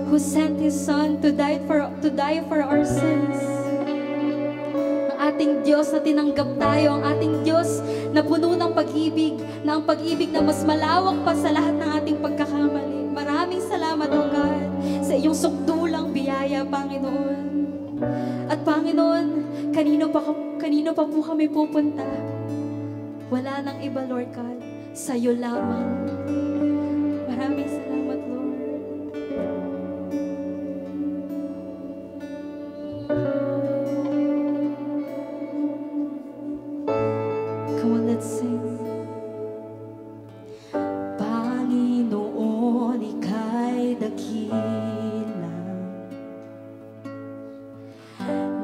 who sent His Son to die for our sins. Ang ating Diyos na tinanggap tayo, ang ating Diyos na puno ng pag-ibig, na ang pag-ibig na mas malawak pa sa lahat ng ating pagkakamali. Maraming salamat, O God, sa iyong sukdulang biyaya, Panginoon. At Panginoon, kanino pa po kami pupunta? Wala nang iba, Lord God, sa iyo lamang. Maraming salamat, Lord. Come on, let's sing. Panginoon, ika'y dakila,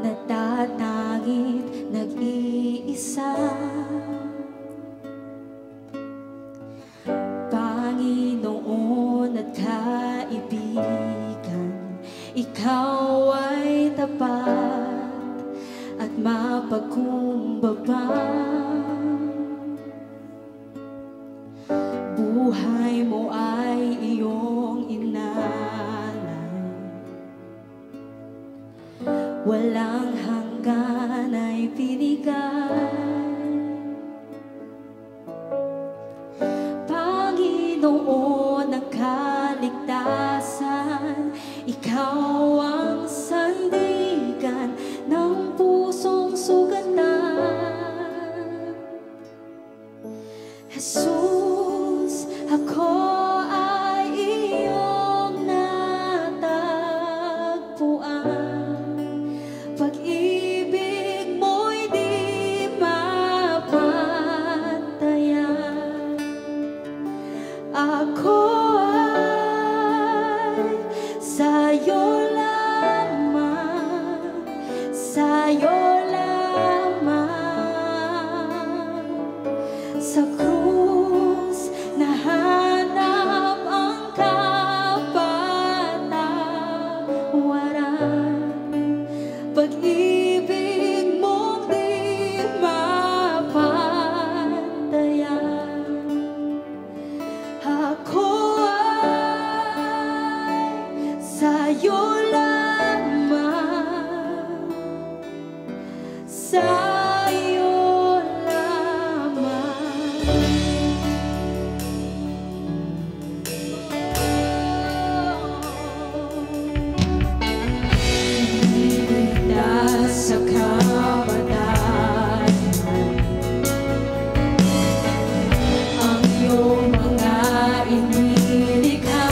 natatangit, nag-iisa. Panginoon at kaibigan, ikaw ay tapat at mapagkumbaba. Buhay mo ay iyong inalay, walang hanggan ay binigay. Panginoon ng kaligtasan, ikaw ang sandigan ng pusong sugatan. Jesus, ako ay iyong natagpuan. Pag-ibig mo'y di mapatayan. Ako ay sa'yo lamang, sa'yo lamang. Sa krus nahanap ang kapatawaran. Pag-ibig mong di mapatayan. Ako ay sa'yo lamang, sa'yo lamang. Ligtas sa kamatayan ang iyong mga inilikha.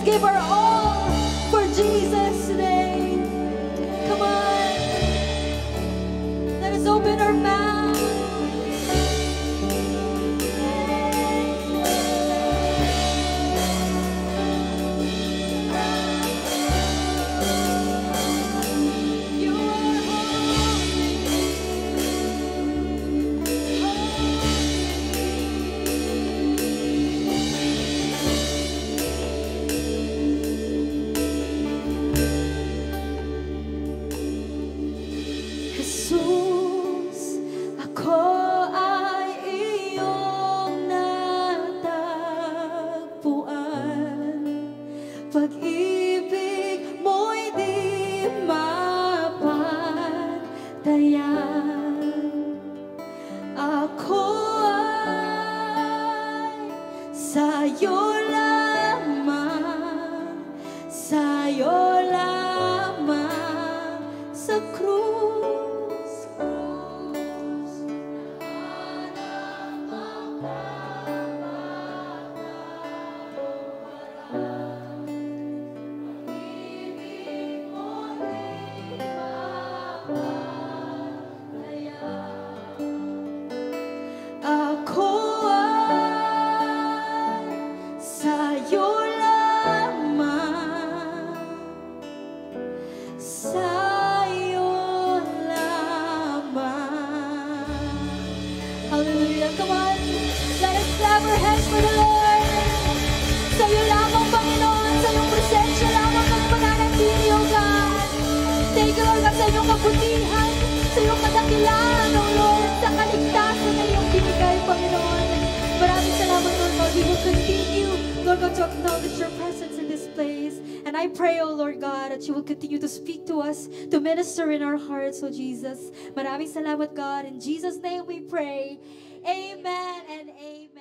give our all for Jesus today. Come on. Let us open our mouth. Jesus, ako ay iyong natagpuan. Pag-ibig mo'y di mapatayan. Ako ay sa'yo lamang, sa'yo lamang sa krus. Ako ay sa'yo lamang, sa'yo lamang. Hallelujah. Come on. Let us clap our hands for the Lord. Sa'yo lamang, Panginoon. Sa iyong presensya lamang ang pananatili, O God. Thank you, Lord, sa iyong kabutihan, sa iyong kadakilaan, O Lord, sa kaligtasan na iyong binigay, Panginoon. Maraming salamat, Lord God. We will continue, Lord God, to acknowledge your presence in this place. And I pray, O Lord God, that you will continue to speak to us, to minister in our hearts, O Jesus. Maraming salamat, God. In Jesus' name we pray. Amen and amen.